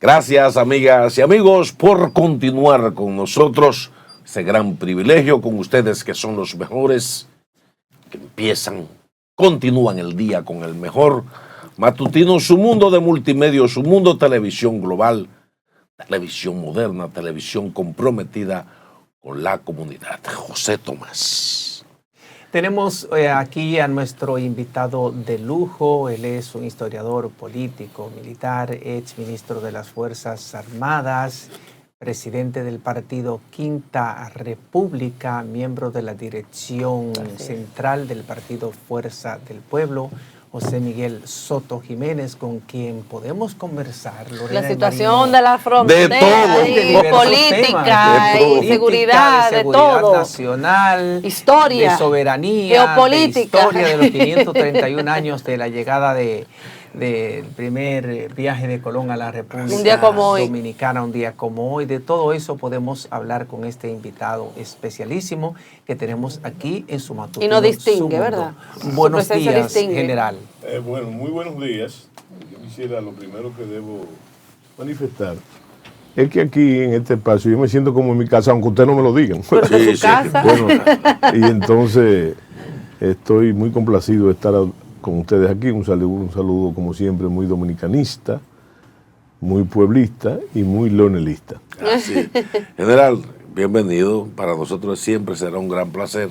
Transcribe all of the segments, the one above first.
Gracias, amigas y amigos, por continuar con nosotros. Ese gran privilegio con ustedes que son los mejores, que continúan el día con el mejor matutino, su mundo de multimedia, su mundo televisión global, televisión moderna, televisión comprometida con la comunidad. José Tomás. Tenemos aquí a nuestro invitado de lujo. Él es un historiador político, militar, ex ministro de las Fuerzas Armadas, presidente del partido Quinta República, miembro de la dirección central del partido Fuerza del Pueblo, José Miguel Soto Jiménez, con quien podemos conversar. Lorena, la situación de la frontera, de todo, política, de seguridad, de todo, nacional, historia, de soberanía, geopolítica, de historia de los 531 años de la llegada del primer viaje de Colón a la República Dominicana, un día como hoy. De todo eso podemos hablar con este invitado especialísimo que tenemos aquí en su matutino. Y nos distingue, ¿verdad? Buenos días, general. Bueno, muy buenos días. Yo quisiera, lo primero que debo manifestar es que aquí en este espacio yo me siento como en mi casa, aunque ustedes no me lo digan. Pero en su casa. Bueno, y entonces estoy muy complacido de estar con ustedes aquí. Un saludo como siempre muy dominicanista, muy pueblista y muy leonelista. Así. General, bienvenido. Para nosotros siempre será un gran placer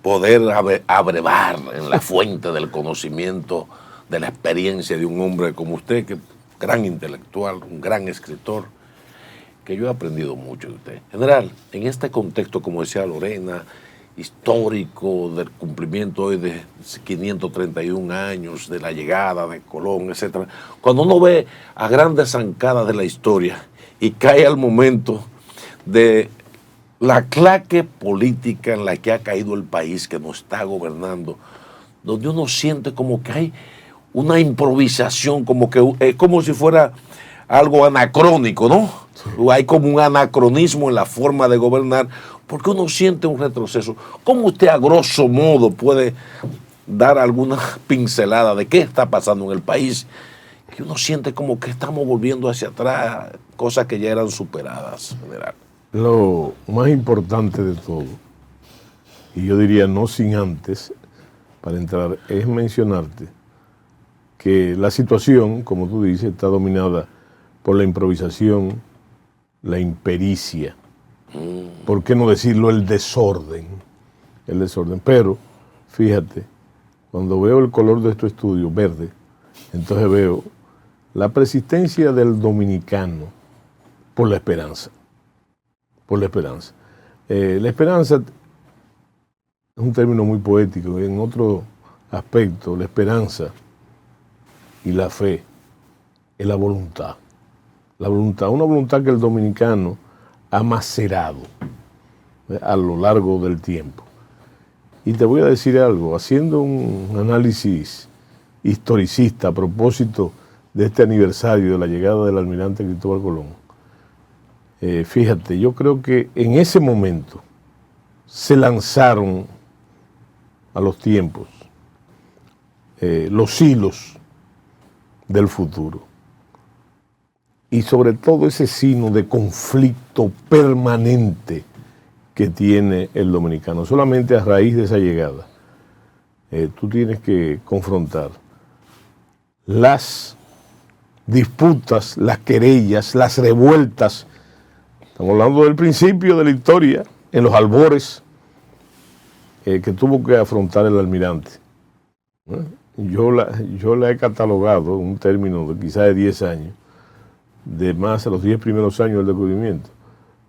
poder abrevar en la fuente del conocimiento, de la experiencia de un hombre como usted, que es gran intelectual, un gran escritor, que yo he aprendido mucho de usted. General, en este contexto, como decía Lorena, histórico del cumplimiento hoy de 531 años de la llegada de Colón, etcétera. Cuando uno ve a grandes zancadas de la historia y cae al momento de la claque política en la que ha caído el país que nos está gobernando, donde uno siente como que hay una improvisación, como que es como si fuera algo anacrónico, ¿no? Sí. Hay como un anacronismo en la forma de gobernar, porque uno siente un retroceso. ¿Cómo usted a grosso modo puede dar alguna pincelada de qué está pasando en el país? Que uno siente como que estamos volviendo hacia atrás, cosas que ya eran superadas, general. Lo más importante de todo, y yo diría no sin antes, para entrar, es mencionarte que la situación, como tú dices, está dominada por la improvisación, la impericia, ¿por qué no decirlo? El desorden. Pero, fíjate, cuando veo el color de estos estudios, verde, entonces veo la persistencia del dominicano por la esperanza. Por la esperanza. La esperanza es un término muy poético. En otro aspecto, la esperanza y la fe es la voluntad. La voluntad, una voluntad que el dominicano ha macerado a lo largo del tiempo. Y te voy a decir algo, haciendo un análisis historicista a propósito de este aniversario de la llegada del almirante Cristóbal Colón, fíjate, yo creo que en ese momento se lanzaron a los tiempos los hilos del futuro. Y sobre todo ese signo de conflicto permanente que tiene el dominicano. Solamente a raíz de esa llegada, tú tienes que confrontar las disputas, las querellas, las revueltas. Estamos hablando del principio de la historia, en los albores que tuvo que afrontar el almirante. Yo la he catalogado en un término de quizás de 10 años, de más a los 10 primeros años del descubrimiento,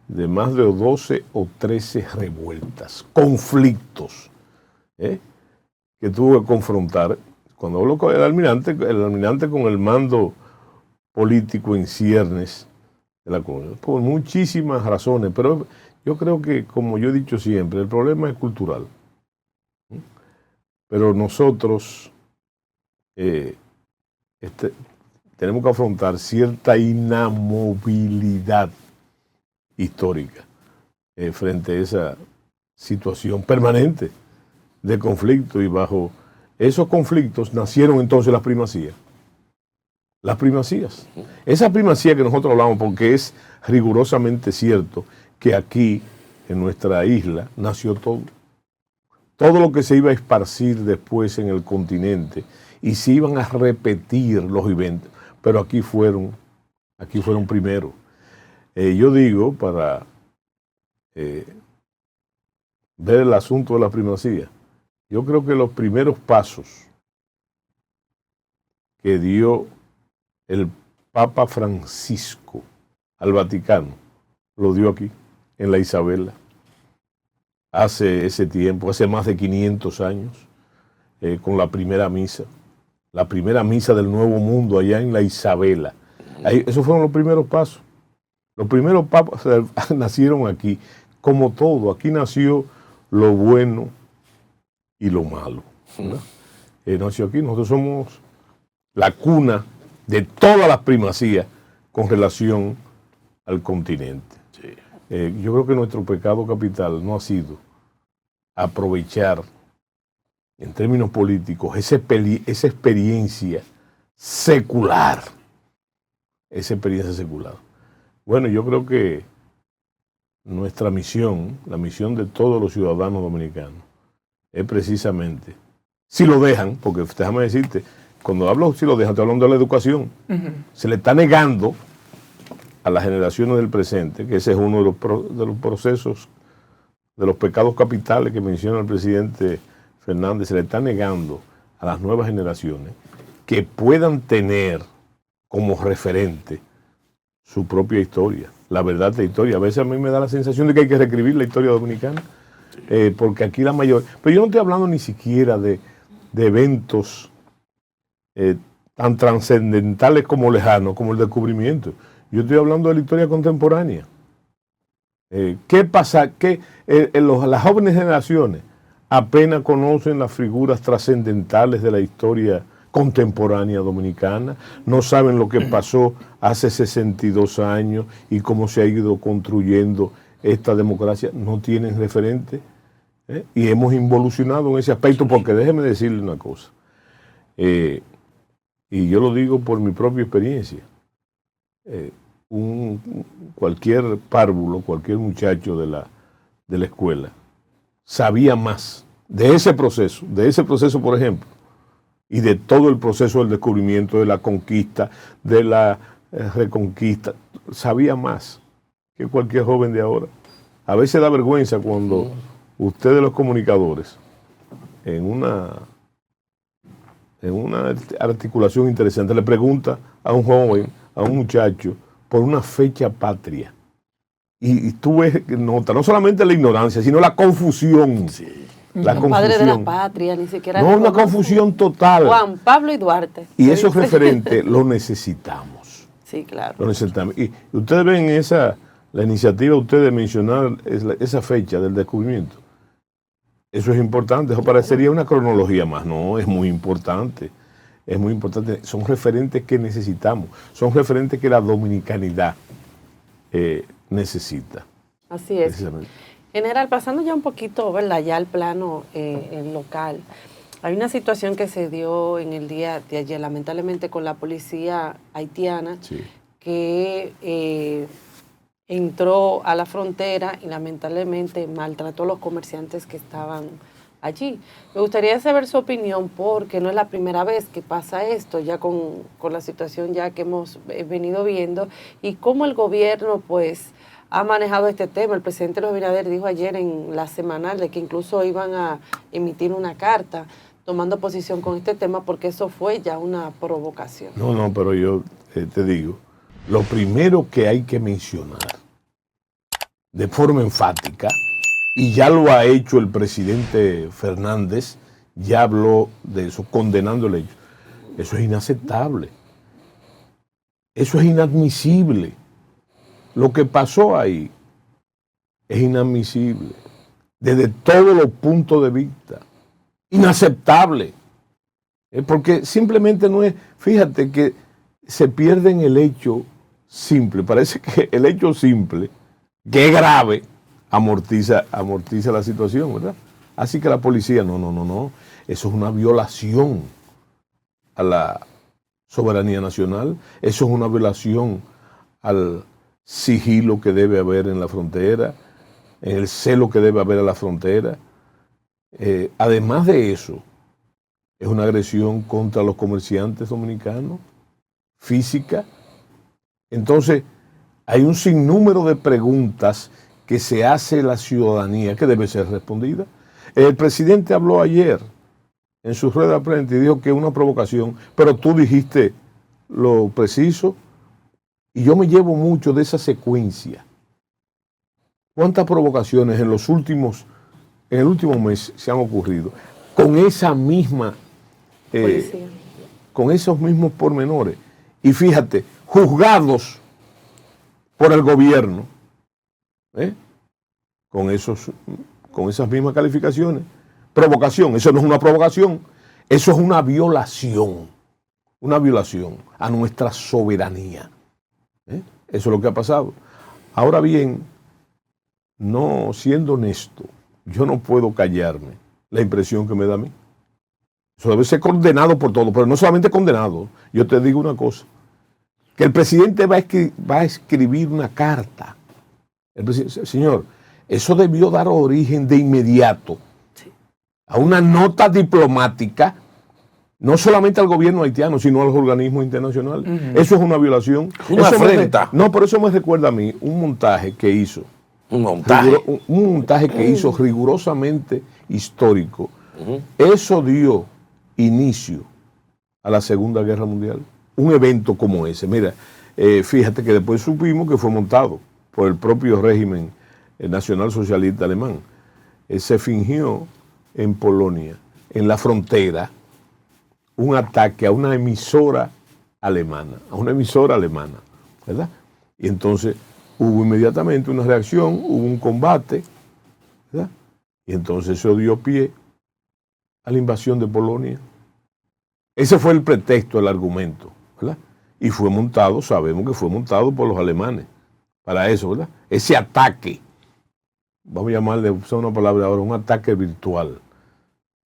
de más de 12 o 13 revueltas, conflictos, que tuvo que confrontar. Cuando hablo con el almirante con el mando político en ciernes de la colonia, por muchísimas razones, pero yo creo que, como yo he dicho siempre, el problema es cultural. Pero nosotros tenemos que afrontar cierta inamovilidad histórica frente a esa situación permanente de conflicto, y bajo esos conflictos nacieron entonces las primacías. las primacías. Esa primacía que nosotros hablamos, porque es rigurosamente cierto que aquí, en nuestra isla, nació todo. Todo lo que se iba a esparcir después en el continente y se iban a repetir los eventos, pero aquí fueron primero. Yo digo, para ver el asunto de la primacía, yo creo que los primeros pasos que dio el Papa Francisco al Vaticano, lo dio aquí, en la Isabela, hace ese tiempo, hace más de 500 años, con la primera misa del Nuevo Mundo allá en la Isabela. Ahí, esos fueron los primeros pasos. Los primeros papas nacieron aquí, como todo, aquí nació lo bueno y lo malo. Nació aquí, nosotros somos la cuna de todas las primacías con relación al continente. Sí. Yo creo que nuestro pecado capital no ha sido aprovechar en términos políticos esa experiencia secular. Esa experiencia secular. Bueno, yo creo que nuestra misión, la misión de todos los ciudadanos dominicanos, es precisamente, si lo dejan, porque déjame decirte, cuando hablo si lo dejan, estoy hablando de la educación. Se le está negando a las generaciones del presente, que ese es uno de los procesos, de los pecados capitales que menciona el presidente Fernández, se le está negando a las nuevas generaciones que puedan tener como referente su propia historia, la verdad de la historia. A veces a mí me da la sensación de que hay que reescribir la historia dominicana, porque aquí la mayor... Pero yo no estoy hablando ni siquiera de eventos tan trascendentales como lejanos, como el descubrimiento. Yo estoy hablando de la historia contemporánea. ¿Qué pasa? Que las jóvenes generaciones apenas conocen las figuras trascendentales de la historia contemporánea dominicana, no saben lo que pasó hace 62 años y cómo se ha ido construyendo esta democracia, no tienen referente, y hemos involucionado en ese aspecto, porque déjeme decirle una cosa, y yo lo digo por mi propia experiencia, cualquier párvulo, cualquier muchacho de la escuela, sabía más de ese proceso, por ejemplo, y de todo el proceso del descubrimiento, de la conquista, de la reconquista, sabía más que cualquier joven de ahora. A veces da vergüenza cuando ustedes los comunicadores, en una articulación interesante, le pregunta a un joven, a un muchacho, por una fecha patria. Y tú ves, nota, no solamente la ignorancia, sino la confusión. Sí. La confusión. Padre de la patria, ni siquiera. No, una confusión total. Juan Pablo y Duarte. Y esos referentes lo necesitamos. Sí, claro. Lo necesitamos. Y ustedes ven la iniciativa de mencionar esa fecha del descubrimiento. Eso es importante. Eso parecería una cronología más. No, es muy importante. Es muy importante. Son referentes que necesitamos. Son referentes que la dominicanidad necesita. Así es. General, pasando ya un poquito, ¿verdad?, ya al plano local, hay una situación que se dio en el día de ayer, lamentablemente, con la policía haitiana, sí, que entró a la frontera y lamentablemente maltrató a los comerciantes que estaban allí. Me gustaría saber su opinión, porque no es la primera vez que pasa esto, ya con la situación ya que hemos venido viendo, y cómo el gobierno, pues, ha manejado este tema. El presidente Luis Abinader dijo ayer en la semanal de que incluso iban a emitir una carta tomando posición con este tema, porque eso fue ya una provocación. No, pero yo te digo, lo primero que hay que mencionar de forma enfática, y ya lo ha hecho el presidente Fernández, ya habló de eso, condenando el hecho. Eso es inaceptable. Eso es inadmisible. Lo que pasó ahí es inadmisible desde todos los puntos de vista. Inaceptable. Porque simplemente no es... Fíjate que se pierde en el hecho simple. Parece que el hecho simple, que es grave, amortiza la situación, ¿verdad? Así que la policía, no. Eso es una violación a soberanía nacional. Eso es una violación al sigilo que debe haber en la frontera, en el celo que debe haber a la frontera. Además de eso, es una agresión contra los comerciantes dominicanos, física. Entonces, hay un sinnúmero de preguntas que se hace la ciudadanía que debe ser respondida. El presidente habló ayer en su rueda de prensa y dijo que es una provocación, pero tú dijiste lo preciso y yo me llevo mucho de esa secuencia. ¿Cuántas provocaciones en el último mes se han ocurrido con esa misma, con esos mismos pormenores? Y fíjate, juzgados por el gobierno, con esas mismas calificaciones. Provocación, eso no es una provocación, eso es una violación a nuestra soberanía. Eso es lo que ha pasado. Ahora bien, no siendo honesto, yo no puedo callarme la impresión que me da a mí. Eso debe ser condenado por todo, pero no solamente condenado. Yo te digo una cosa, que el presidente va a escribir una carta. Señor, eso debió dar origen de inmediato a una nota diplomática, no solamente al gobierno haitiano, sino a los organismos internacionales. Eso es una violación. Una afrenta. No, pero eso me recuerda a mí un montaje que hizo. Un montaje Que hizo rigurosamente histórico. Eso dio inicio a la Segunda Guerra Mundial. Un evento como ese. Mira, fíjate que después supimos que fue montado por el propio régimen nacional socialista alemán. Se fingió en Polonia, en la frontera, un ataque a una emisora alemana, ¿verdad? Y entonces hubo inmediatamente una reacción, hubo un combate, ¿verdad? Y entonces eso dio pie a la invasión de Polonia. Ese fue el pretexto, el argumento, ¿verdad? Y fue montado, sabemos que fue montado por los alemanes, para eso, ¿verdad? Ese ataque, vamos a llamarle, usar una palabra ahora, un ataque virtual.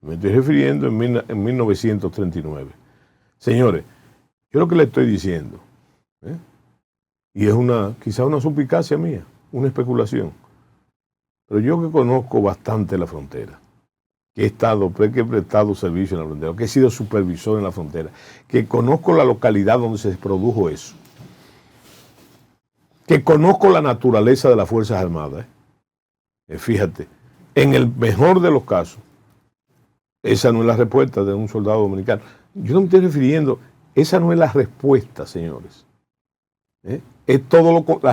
Me estoy refiriendo en 1939. Señores, yo lo que le estoy diciendo, y es quizá una suspicacia mía, una especulación, pero yo que conozco bastante la frontera, que he prestado servicio en la frontera, que he sido supervisor en la frontera, que conozco la localidad donde se produjo eso, que conozco la naturaleza de las Fuerzas Armadas, fíjate, en el mejor de los casos, esa no es la respuesta de un soldado dominicano. Yo no me estoy refiriendo, esa no es la respuesta, señores. La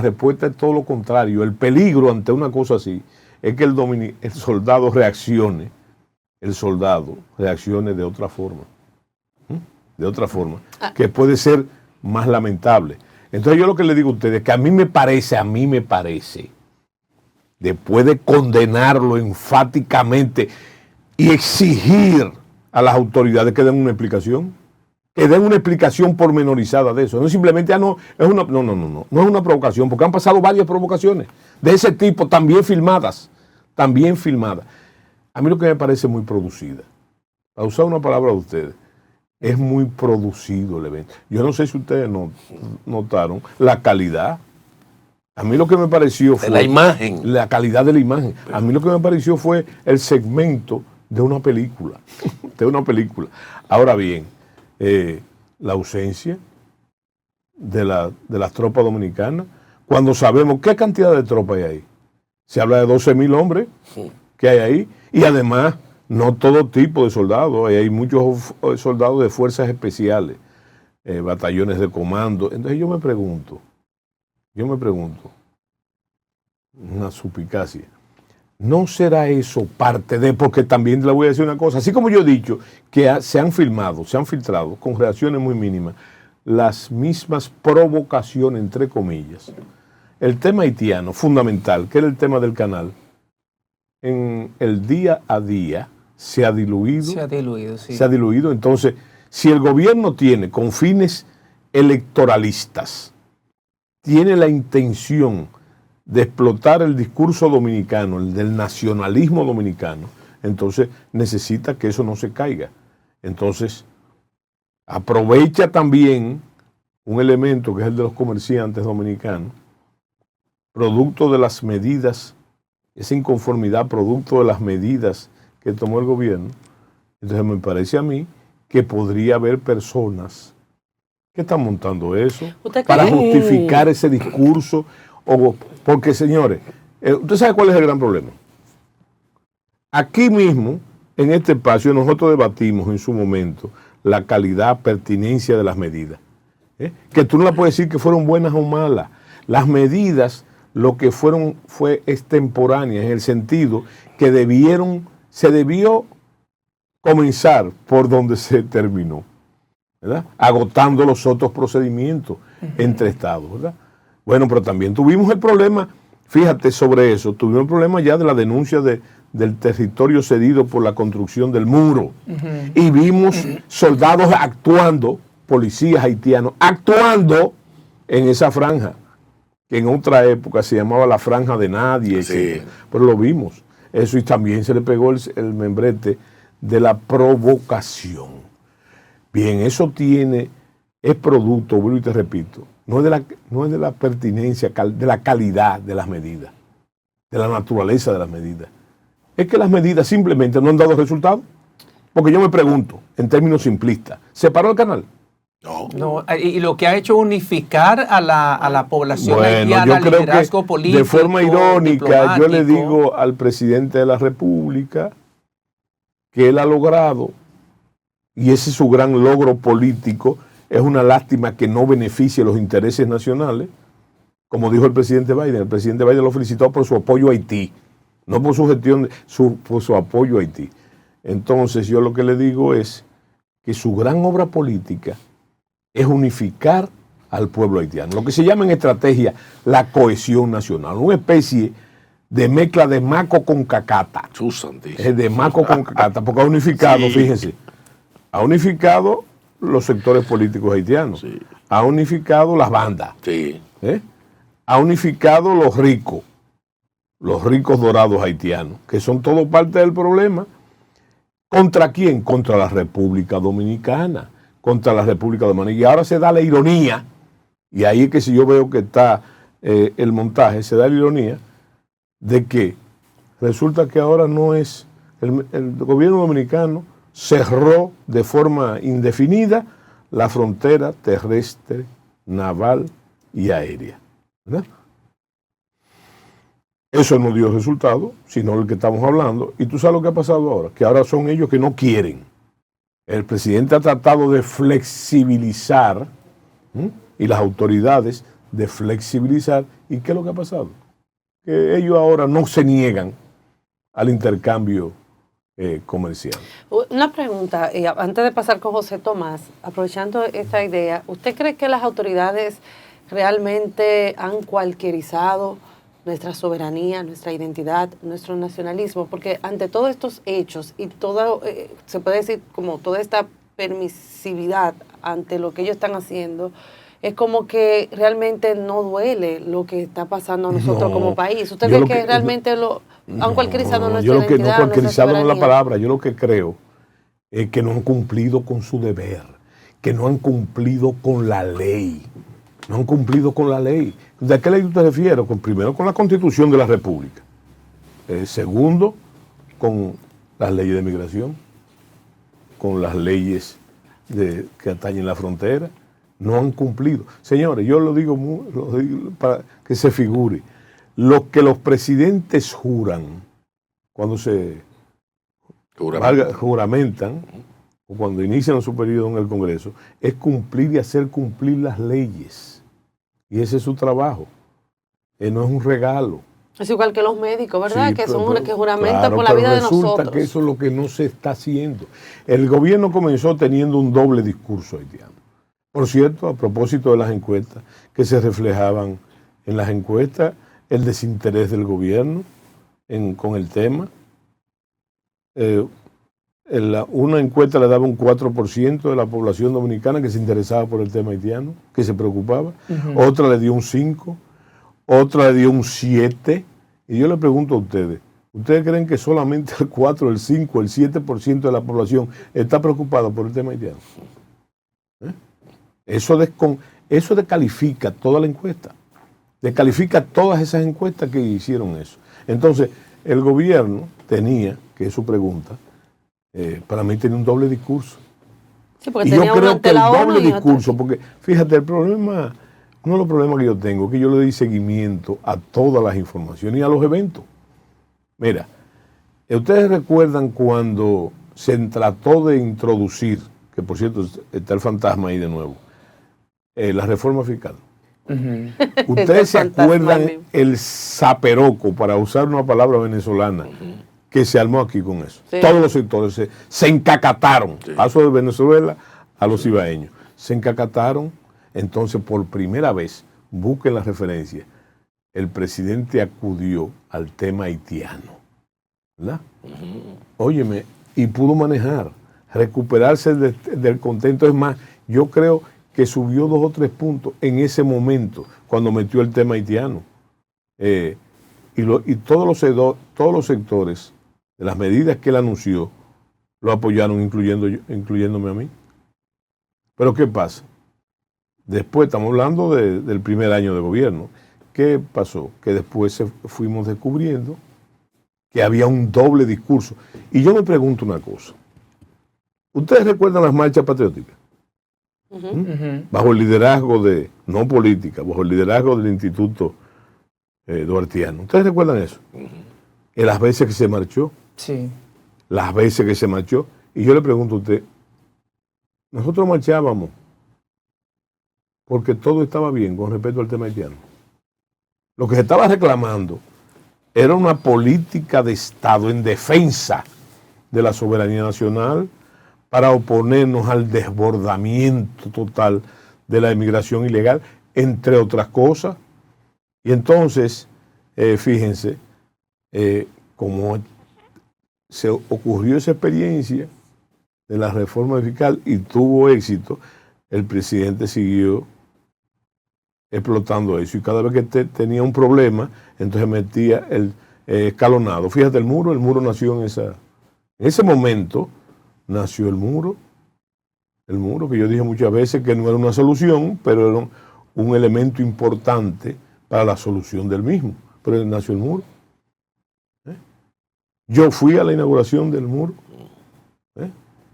respuesta es todo lo contrario. El peligro ante una cosa así es que el soldado reaccione de otra forma. De otra forma, que puede ser más lamentable. Entonces yo lo que le digo a ustedes es que a mí me parece, después de condenarlo enfáticamente y exigir a las autoridades que den una explicación, pormenorizada de eso. No simplemente, no es una provocación, porque han pasado varias provocaciones de ese tipo, también filmadas. A mí lo que me parece muy producida, para usar una palabra de ustedes, es muy producido el evento. Yo no sé si ustedes notaron la calidad. A mí lo que me pareció fue la imagen. La calidad de la imagen. A mí lo que me pareció fue el segmento de una película. Ahora bien, la ausencia de las tropas dominicanas, cuando sabemos qué cantidad de tropas hay ahí. Se habla de 12,000 hombres que hay ahí, y además no todo tipo de soldados, hay muchos soldados de fuerzas especiales, batallones de comando. Entonces yo me pregunto, una suspicacia, ¿no será eso parte de, porque también le voy a decir una cosa, así como yo he dicho que se han filtrado con reacciones muy mínimas, las mismas provocaciones, entre comillas, el tema haitiano fundamental, que era el tema del canal, en el día a día se ha diluido. Sí. Se ha diluido. Entonces, si el gobierno tiene, con fines electoralistas, tiene la intención de explotar el discurso dominicano, el del nacionalismo dominicano, entonces necesita que eso no se caiga. Entonces, aprovecha también un elemento que es el de los comerciantes dominicanos, producto de las medidas, esa inconformidad producto de las medidas que tomó el gobierno. Entonces me parece a mí que podría haber personas que están montando eso para justificar ese discurso. Porque, señores, ¿usted sabe cuál es el gran problema? Aquí mismo, en este espacio, nosotros debatimos en su momento la calidad, pertinencia de las medidas. Que tú no la puedes decir que fueron buenas o malas. Las medidas, lo que fueron fue extemporáneas, en el sentido que se debió comenzar por donde se terminó, ¿verdad? Agotando los otros procedimientos entre estados, ¿verdad? Bueno, pero también tuvimos el problema, fíjate sobre eso, tuvimos el problema ya de la denuncia del territorio cedido por la construcción del muro. Y vimos soldados actuando, policías haitianos, actuando en esa franja, que en otra época se llamaba la franja de nadie, sí. Pero lo vimos. Eso, y también se le pegó el membrete de la provocación. Bien, eso es producto, vuelvo y te repito, no es de la pertinencia, de la calidad de las medidas, de la naturaleza de las medidas. Es que las medidas simplemente no han dado resultados. Porque yo me pregunto, en términos simplistas, ¿se paró el canal? No, y lo que ha hecho unificar a la población haitiana, yo creo liderazgo que político, de forma irónica, yo le digo al presidente de la República que él ha logrado, y ese es su gran logro político. Es una lástima que no beneficie los intereses nacionales, como dijo el presidente Biden. El presidente Biden lo felicitó por su apoyo a Haití, no por su gestión, por su apoyo a Haití. Entonces yo lo que le digo es que su gran obra política es unificar al pueblo haitiano. Lo que se llama en estrategia la cohesión nacional, una especie de mezcla de maco con cacata. Es de maco con cacata, porque ha unificado, sí. Fíjense, ha unificado los sectores políticos haitianos, sí. Ha unificado las bandas, sí. Ha unificado los ricos dorados haitianos, que son todo parte del problema. ¿Contra quién? Contra la República Dominicana. Y ahora se da la ironía, y ahí es que si yo veo que está el montaje, se da la ironía de que resulta que ahora no es, el gobierno dominicano cerró de forma indefinida la frontera terrestre, naval y aérea, ¿verdad? Eso no dio resultado, sino el que estamos hablando. Y tú sabes lo que ha pasado ahora, que ahora son ellos que no quieren. El presidente ha tratado de flexibilizar, y las autoridades de flexibilizar. ¿Y qué es lo que ha pasado? Que ellos ahora no se niegan al intercambio comercial. Una pregunta, antes de pasar con José Tomás, aprovechando esta idea, ¿usted cree que las autoridades realmente han cualquierizado nuestra soberanía, nuestra identidad, nuestro nacionalismo? Porque ante todos estos hechos y todo, se puede decir como toda esta permisividad ante lo que ellos están haciendo, es como que realmente no duele lo que está pasando a nosotros como país. ¿Usted cree que realmente han cualquierizado nuestra identidad? Yo lo que no cualquierizado no es la palabra, yo lo que creo es que no han cumplido con su deber, que no han cumplido con la ley. No han cumplido con la ley. ¿De qué ley tú te refieres? Primero, con la Constitución de la República. Segundo, con las leyes de migración, con las leyes que atañen la frontera. No han cumplido. Señores, yo lo digo para que se figure. Lo que los presidentes juran cuando se juramentan o cuando inician su periodo en el Congreso es cumplir y hacer cumplir las leyes. Y ese es su trabajo. No es un regalo. Es igual que los médicos, ¿verdad? Sí, que juramentan por la vida de nosotros. Resulta que eso es lo que no se está haciendo. El gobierno comenzó teniendo un doble discurso haitiano. Por cierto, a propósito de las encuestas, que se reflejaban en las encuestas el desinterés del gobierno con el tema. Una encuesta le daba un 4% de la población dominicana que se interesaba por el tema haitiano, que se preocupaba. Otra le dio un 5%, otra le dio un 7%. Y yo le pregunto a ustedes, ¿ustedes creen que solamente el 4, el 5, el 7% de la población está preocupada por el tema haitiano? ¿Eh? Eso descalifica toda la encuesta. Descalifica todas esas encuestas que hicieron eso. Entonces, el gobierno tenía, que es su pregunta, para mí tenía un doble discurso. Sí, porque y yo creo que el doble discurso, porque fíjate, uno de los problemas que yo tengo es que yo le doy seguimiento a todas las informaciones y a los eventos. Mira, ustedes recuerdan cuando se trató de introducir, que por cierto está el fantasma ahí de nuevo, la reforma fiscal. Ustedes se acuerdan el zaperoco, para usar una palabra venezolana, que se armó aquí con eso. Sí. Todos los sectores se encacataron. Sí. Paso de Venezuela a los ibaeños. Se encacataron. Entonces, por primera vez, busquen la referencia, el presidente acudió al tema haitiano. ¿Verdad? Óyeme, y pudo manejar, recuperarse del contento. Es más, yo creo que subió 2 o 3 puntos en ese momento, cuando metió el tema haitiano. Y todos los sectores de las medidas que él anunció lo apoyaron, incluyéndome a mí. Pero ¿qué pasa? Después, estamos hablando del primer año de gobierno. ¿Qué pasó? Que después fuimos descubriendo que había un doble discurso. Y yo me pregunto una cosa. ¿Ustedes recuerdan las marchas patrióticas? Bajo el liderazgo no política, bajo el liderazgo del Instituto Duartiano. ¿Ustedes recuerdan eso? Las veces que se marchó. Sí. Las veces que se marchó. Y yo le pregunto a usted, nosotros marchábamos porque todo estaba bien con respecto al tema haitiano. Lo que se estaba reclamando era una política de Estado en defensa de la soberanía nacional para oponernos al desbordamiento total de la inmigración ilegal, entre otras cosas. Y entonces, fíjense, como se ocurrió esa experiencia de la reforma fiscal y tuvo éxito, el presidente siguió explotando eso. Y cada vez que tenía un problema, entonces metía el escalonado. Fíjate, el muro nació en ese momento, nació el muro que yo dije muchas veces que no era una solución, pero era un elemento importante para la solución del mismo. Pero nació el muro. Yo fui a la inauguración del muro.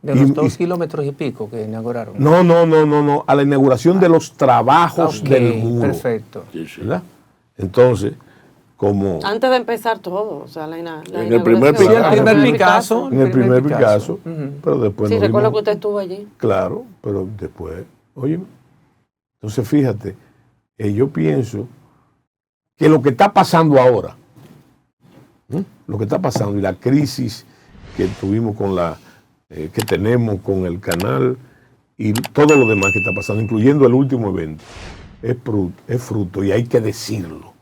De los 2 kilómetros y pico que inauguraron. No, a la inauguración de los trabajos del muro. Perfecto. ¿Verdad? Entonces, como... Antes de empezar todo, o sea, en el primer Picasso. En el primer Picasso, pero después... Sí, recuerdo que usted estuvo allí. Claro, pero después, oye, entonces fíjate, yo pienso que lo que está pasando ahora, lo que está pasando y la crisis que tuvimos que tenemos con el canal y todo lo demás que está pasando, incluyendo el último evento, es fruto, y hay que decirlo.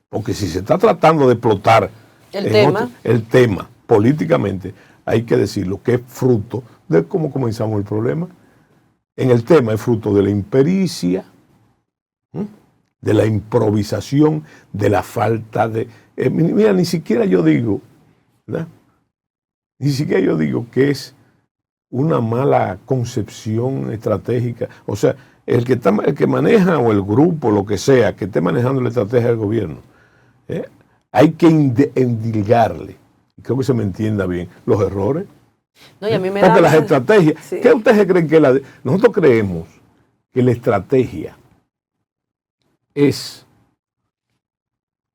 Porque si se está tratando de explotar el tema políticamente, hay que decirlo, que es fruto de cómo comenzamos el problema. En el tema es fruto de la impericia, de la improvisación, de la falta de... mira, ni siquiera yo digo, ¿verdad? Ni siquiera yo digo que es una mala concepción estratégica. O sea, el que maneja, o el grupo, lo que sea, que esté manejando la estrategia del gobierno, hay que endilgarle, creo que se me entienda bien, los errores. No, y a mí me porque las estrategias, sí. ¿Qué ustedes creen que nosotros creemos que la estrategia es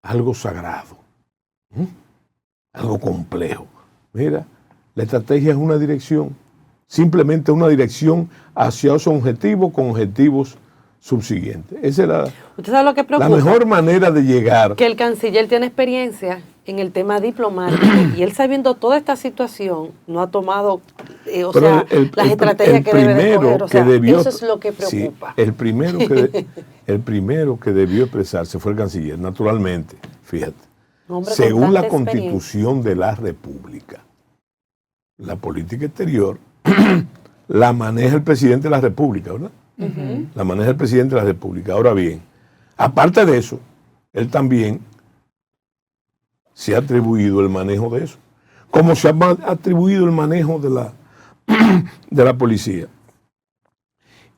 algo sagrado, algo complejo? Mira, la estrategia es una dirección, simplemente una dirección hacia esos objetivos con objetivos subsiguientes. Esa es ¿Usted sabe lo que preocupa? La mejor manera de llegar. Que el canciller tiene experiencia en el tema diplomático y él, sabiendo toda esta situación, no ha tomado las estrategias que debe de coger. O sea, eso es lo que preocupa. Sí, el primero que debió expresarse fue el canciller, naturalmente, fíjate. Según la Constitución de la República, la política exterior la maneja el presidente de la República, ¿verdad? La maneja el presidente de la República. Ahora bien, aparte de eso, él también se ha atribuido el manejo de eso, como se ha atribuido el manejo de la policía.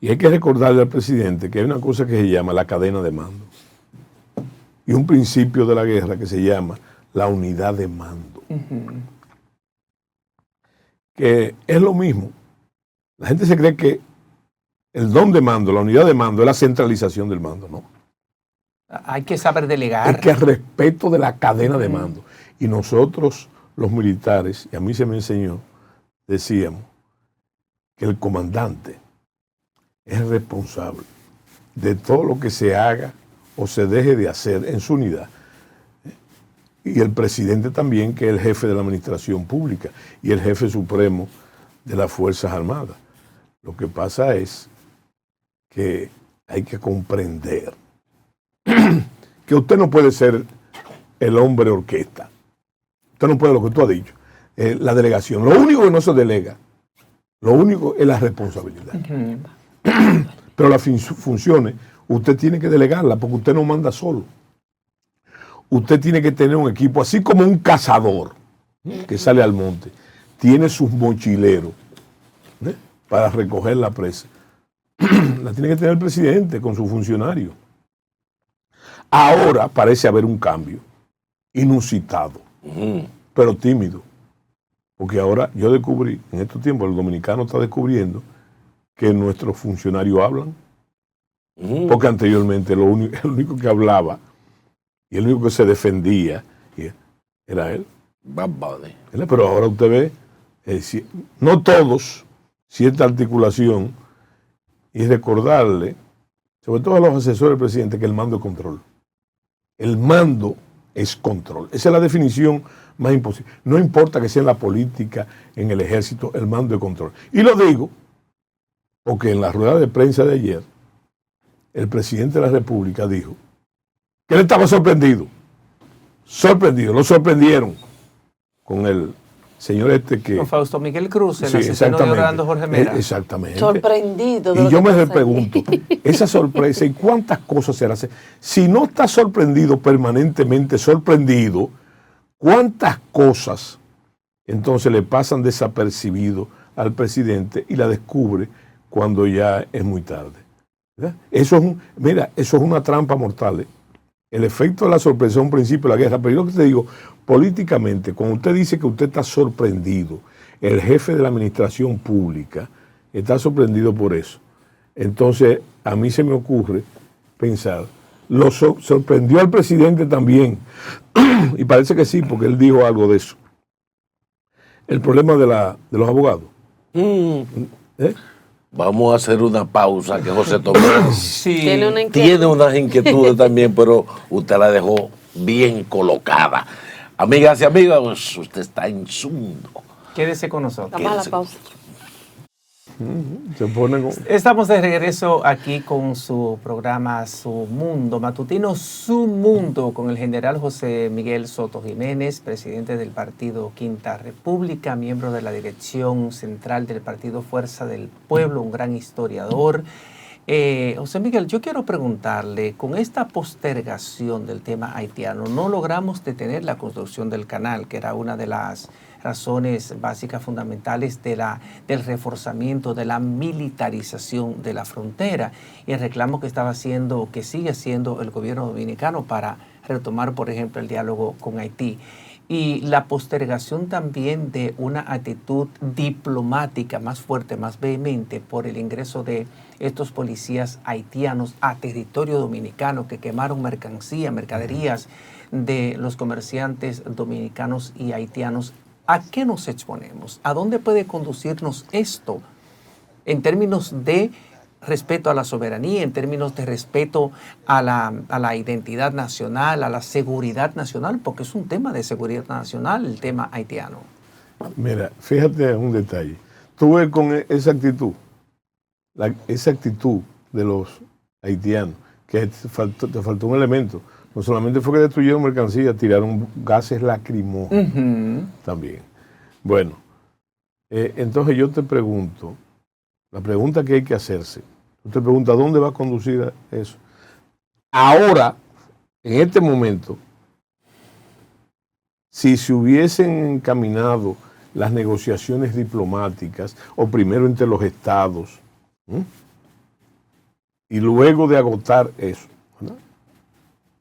Y hay que recordarle al presidente que hay una cosa que se llama la cadena de mando y un principio de la guerra que se llama la unidad de mando. Que es lo mismo. La gente se cree que el don de mando, la unidad de mando, es la centralización del mando, ¿no? Hay que saber delegar. Es que el respeto de la cadena de mando. Y nosotros, los militares, y a mí se me enseñó, decíamos que el comandante es responsable de todo lo que se haga o se deje de hacer en su unidad. Y el presidente también, que es el jefe de la administración pública y el jefe supremo de las Fuerzas Armadas. Lo que pasa es que hay que comprender que usted no puede ser el hombre orquesta. Usted no puede, lo que tú has dicho, la delegación. Lo único que no se delega, lo único es la responsabilidad. Pero las funciones, usted tiene que delegarla porque usted no manda solo. Usted tiene que tener un equipo, así como un cazador que sale al monte, tiene sus mochileros para recoger la presa. La tiene que tener el presidente con sus funcionarios. Ahora parece haber un cambio inusitado, pero tímido. Porque ahora yo descubrí, en estos tiempos el dominicano está descubriendo que nuestros funcionarios hablan. Porque anteriormente el único que hablaba y el único que se defendía era él. Pero ahora usted ve, no todos, cierta articulación, y recordarle, sobre todo a los asesores del presidente, que el mando es control. El mando es control. Esa es la definición más imposible. No importa que sea en la política, en el ejército, el mando es control. Y lo digo porque en la rueda de prensa de ayer, el presidente de la República dijo que él estaba sorprendido. Lo sorprendieron con el señor que... Con Fausto Miguel Cruz, el asesino de Orlando Jorge Mera. Exactamente. Sorprendido. Y yo me pregunto, esa sorpresa y cuántas cosas se hace. Si no está sorprendido, permanentemente sorprendido, ¿cuántas cosas entonces le pasan desapercibido al presidente y la descubre cuando ya es muy tarde? ¿Verdad? Eso es una trampa mortal. El efecto de la sorpresa es un principio de la guerra, pero yo lo que te digo, políticamente, cuando usted dice que usted está sorprendido, el jefe de la administración pública está sorprendido por eso. Entonces, a mí se me ocurre pensar, lo sorprendió al presidente también, y parece que sí, porque él dijo algo de eso. El problema de los abogados. Vamos a hacer una pausa que José Tomé Sí. tiene unas inquietudes también, pero usted la dejó bien colocada. Amigas y amigos, usted está en su mundo. Quédese con nosotros. Vamos a la pausa. Estamos de regreso aquí con su programa Su Mundo Matutino, Su Mundo, con el general José Miguel Soto Jiménez, presidente del partido Quinta República, miembro de la dirección central del partido Fuerza del Pueblo, un gran historiador. José Miguel, yo quiero preguntarle, con esta postergación del tema haitiano, no logramos detener la construcción del canal, que era una de las razones básicas fundamentales del reforzamiento, de la militarización de la frontera, y el reclamo que estaba haciendo, que sigue haciendo el gobierno dominicano para retomar, por ejemplo, el diálogo con Haití. Y la postergación también de una actitud diplomática más fuerte, más vehemente por el ingreso de estos policías haitianos a territorio dominicano que quemaron mercaderías de los comerciantes dominicanos y haitianos. ¿A qué nos exponemos? ¿A dónde puede conducirnos esto en términos de respeto a la soberanía, en términos de respeto a la identidad nacional, a la seguridad nacional? Porque es un tema de seguridad nacional el tema haitiano. Mira, fíjate un detalle. Tú ves con esa actitud, esa actitud de los haitianos, que te faltó un elemento. No solamente fue que destruyeron mercancías, tiraron gases lacrimógenos también. Bueno, entonces yo te pregunto, la pregunta que hay que hacerse, tú te preguntas, ¿dónde va a conducir eso? Ahora, en este momento, si se hubiesen encaminado las negociaciones diplomáticas, o primero entre los estados, y luego de agotar eso, ¿verdad?,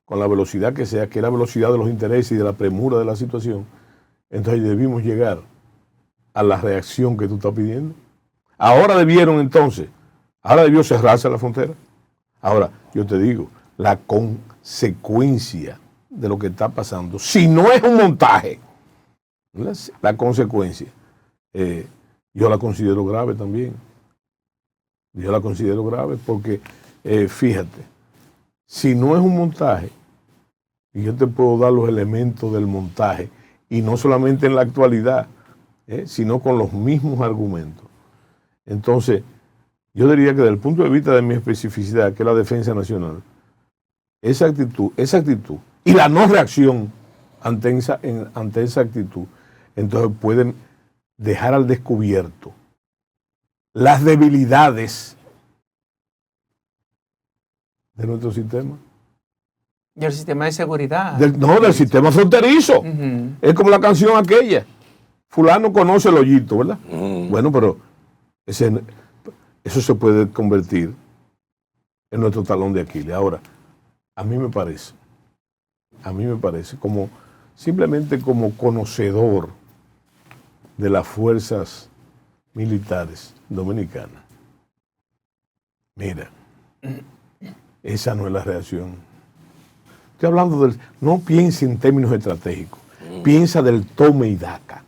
con la velocidad que sea, que es la velocidad de los intereses y de la premura de la situación, entonces debimos llegar a la reacción que tú estás pidiendo. Ahora debió cerrarse la frontera. Ahora, yo te digo, la consecuencia de lo que está pasando, si no es un montaje, la consecuencia, yo la considero grave también. Yo la considero grave porque, fíjate, si no es un montaje, y yo te puedo dar los elementos del montaje, y no solamente en la actualidad, sino con los mismos argumentos. Entonces, yo diría que desde el punto de vista de mi especificidad, que es la defensa nacional, esa actitud y la no reacción ante esa actitud, entonces pueden dejar al descubierto las debilidades de nuestro sistema. Y el sistema de seguridad. Del sistema fronterizo. Es como la canción aquella. Fulano conoce el hoyito, ¿verdad? Bueno, pero eso se puede convertir en nuestro talón de Aquiles. Ahora, a mí me parece, simplemente como conocedor de las fuerzas militares dominicanas, mira, esa no es la reacción. Estoy hablando no piensa en términos estratégicos, piensa del tome y daca.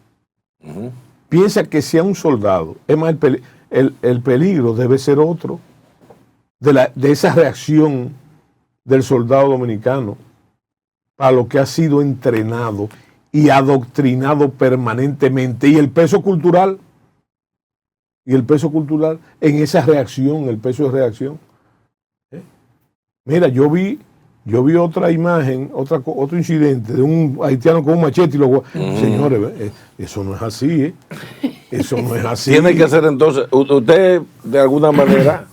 Piensa que sea un soldado, es más, el peligro debe ser otro, de esa reacción del soldado dominicano a lo que ha sido entrenado y adoctrinado permanentemente, y el peso cultural en esa reacción, el peso de reacción. Mira, yo vi otra imagen, otro incidente de un haitiano con un machete y señores, eso no es así, eso no es así. Tiene que ser entonces, usted de alguna manera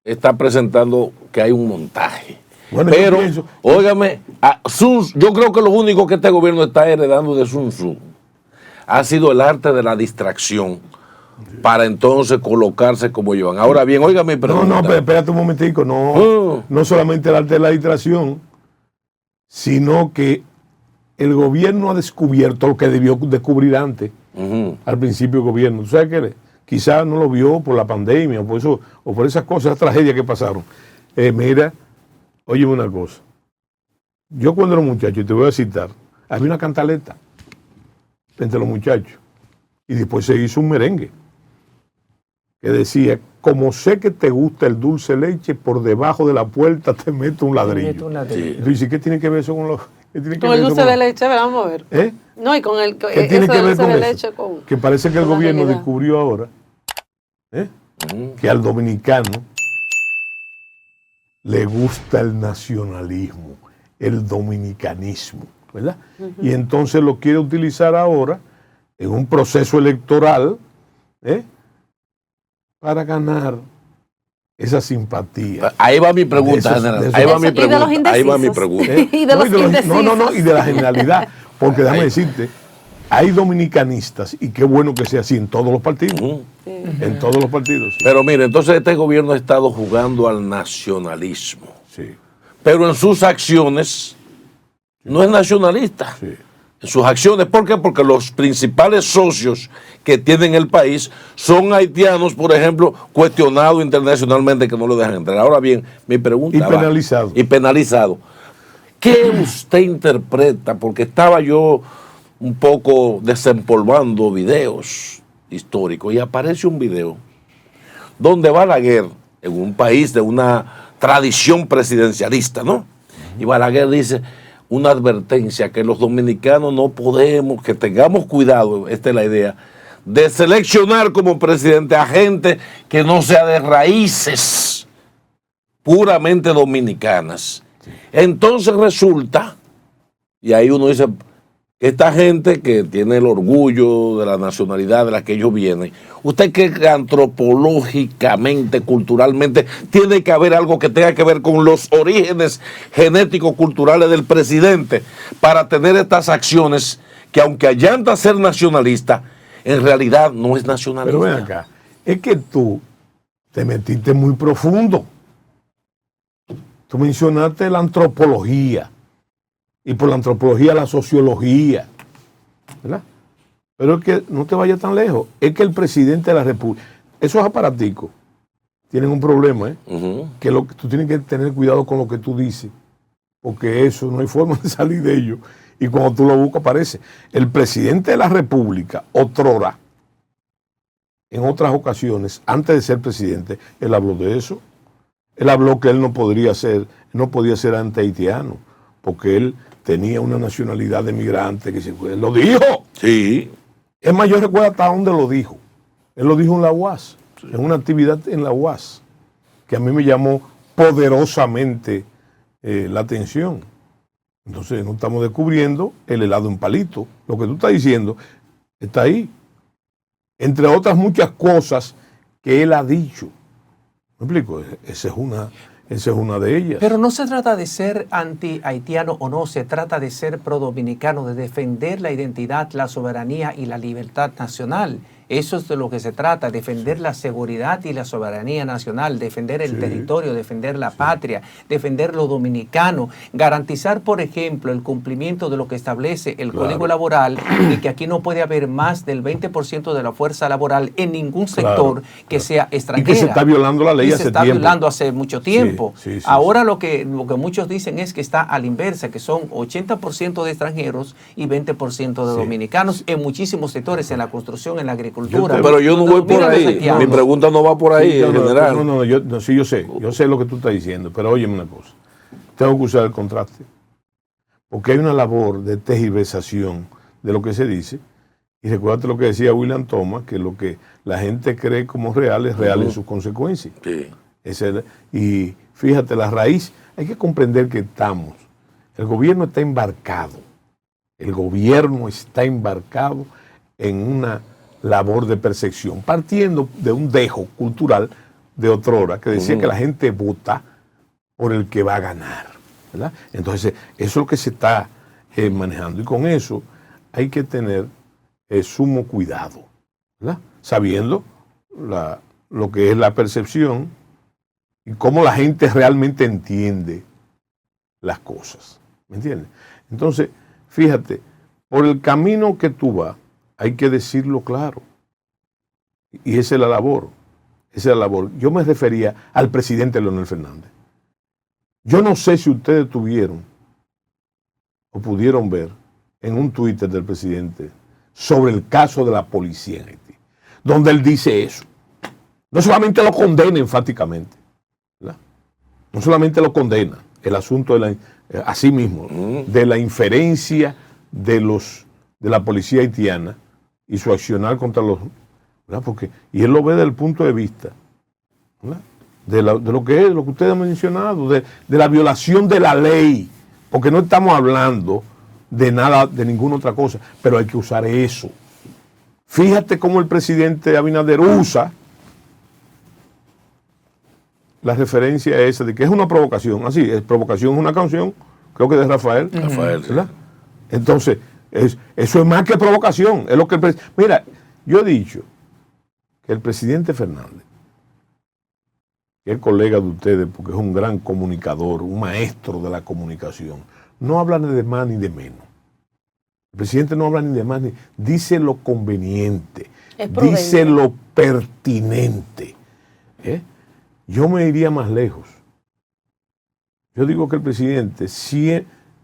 está presentando que hay un montaje. Bueno, pero, óigame, yo creo que lo único que este gobierno está heredando de Sun Tzu ha sido el arte de la distracción para entonces colocarse como llevan. Ahora bien, óigame, pregunta. No, pero espérate un momentico, no solamente el arte de la distracción, sino que el gobierno ha descubierto lo que debió descubrir antes, al principio del gobierno. ¿Tú sabes qué? Quizás no lo vio por la pandemia o por esas cosas, esas tragedias que pasaron. Mira, óyeme una cosa. Yo cuando era muchacho, y te voy a citar, había una cantaleta entre los muchachos y después se hizo un merengue que decía: como sé que te gusta el dulce leche, por debajo de la puerta te meto un ladrillo. Sí. Y dice, ¿qué tiene que ver eso con los... Con el dulce de leche, vamos a ver. No, y con el ¿qué tiene que ver con eso? Que parece que el gobierno descubrió ahora que al dominicano le gusta el nacionalismo, el dominicanismo, ¿verdad? Y entonces lo quiere utilizar ahora en un proceso electoral, para ganar esa simpatía. Ahí va mi pregunta, general. Ahí va mi pregunta. Y de los indecisos. Y de la generalidad. Porque déjame decirte, hay dominicanistas, y qué bueno que sea así en todos los partidos. En todos los partidos. Sí. Pero mire, entonces este gobierno ha estado jugando al nacionalismo. Sí. Pero en sus acciones no es nacionalista. Sí. En sus acciones, ¿por qué? Porque los principales socios que tienen el país son haitianos, por ejemplo, cuestionados internacionalmente, que no lo dejan entrar. Ahora bien, mi pregunta y penalizado. ¿Qué usted interpreta? Porque estaba yo un poco desempolvando videos históricos y aparece un video donde Balaguer, en un país de una tradición presidencialista, ¿no? Y Balaguer dice una advertencia, que los dominicanos no podemos, que tengamos cuidado, esta es la idea, de seleccionar como presidente a gente que no sea de raíces puramente dominicanas. Entonces resulta, y ahí uno dice, que esta gente que tiene el orgullo de la nacionalidad de la que ellos vienen, usted que antropológicamente, culturalmente, tiene que haber algo que tenga que ver con los orígenes genéticos culturales del presidente para tener estas acciones que, aunque allanta ser nacionalista, en realidad no es nacionalista. Pero ven acá, es que tú te metiste muy profundo. Tú mencionaste la antropología, y por la antropología la sociología, ¿verdad? Pero es que no te vayas tan lejos. Es que el presidente de la República, esos aparaticos tienen un problema, que tú tienes que tener cuidado con lo que tú dices, porque eso no hay forma de salir de ello. Y cuando tú lo buscas aparece. El presidente de la República, otrora, en otras ocasiones, antes de ser presidente, él habló de eso. Él habló que él no podía ser anti-haitiano, porque él tenía una nacionalidad de migrante, que se fue. Él lo dijo. Sí. Es más, yo recuerdo hasta dónde lo dijo. Él lo dijo en la UAS, en una actividad en la UAS, que a mí me llamó poderosamente la atención. Entonces no estamos descubriendo el helado en palito. Lo que tú estás diciendo está ahí. Entre otras muchas cosas que él ha dicho. ¿Me explico? Esa es una de ellas. Pero no se trata de ser anti-haitiano o no, se trata de ser pro-dominicano, de defender la identidad, la soberanía y la libertad nacional. Eso es de lo que se trata, defender la seguridad y la soberanía nacional, defender el territorio, defender la patria, defender lo dominicano, garantizar, por ejemplo, el cumplimiento de lo que establece el Código Laboral, y que aquí no puede haber más del 20% de la fuerza laboral en ningún sector que sea extranjera. Y que se está violando la ley hace tiempo. Se está violando hace mucho tiempo. Sí. Ahora lo que muchos dicen es que está a la inversa, que son 80% de extranjeros y 20% de dominicanos en muchísimos sectores, en la construcción, en la agricultura. Pero yo no voy por ahí. Mi pregunta no va por ahí, en general. Yo sé lo que tú estás diciendo, pero óyeme una cosa. Tengo que usar el contraste. Porque hay una labor de tergiversación de lo que se dice. Y recuérdate lo que decía William Thomas, que lo que la gente cree como real es real en sus consecuencias. Sí. Y fíjate, la raíz, hay que comprender que el gobierno está embarcado. El gobierno está embarcado en una labor de percepción, partiendo de un dejo cultural de otrora que decía que la gente vota por el que va a ganar, ¿verdad? Entonces, eso es lo que se está manejando, y con eso hay que tener sumo cuidado, ¿verdad? Sabiendo lo que es la percepción y cómo la gente realmente entiende las cosas, ¿me entiendes? Entonces, fíjate, por el camino que tú vas, hay que decirlo claro. Y esa es la labor. Yo me refería al presidente Leonel Fernández. Yo no sé si ustedes tuvieron o pudieron ver en un Twitter del presidente sobre el caso de la policía en Haití, donde él dice eso. No solamente lo condena enfáticamente, ¿verdad? No solamente lo condena, el asunto de así mismo, de la inferencia de la policía haitiana y su accionar contra los, ¿verdad? Y él lo ve desde el punto de vista, ¿verdad? de lo que ustedes han mencionado, de la violación de la ley, porque no estamos hablando de nada, de ninguna otra cosa, pero hay que usar eso. Fíjate cómo el presidente Abinader usa la referencia esa de que es una provocación. Así, provocación es una canción, creo que de Rafael. ¿Verdad? Entonces, eso es más que provocación. Es lo que mira, yo he dicho que el presidente Fernández, que es colega de ustedes porque es un gran comunicador, un maestro de la comunicación, no habla ni de más ni de menos. El presidente no habla ni de más ni, dice lo conveniente, dice lo pertinente. Yo me iría más lejos. Yo digo que el presidente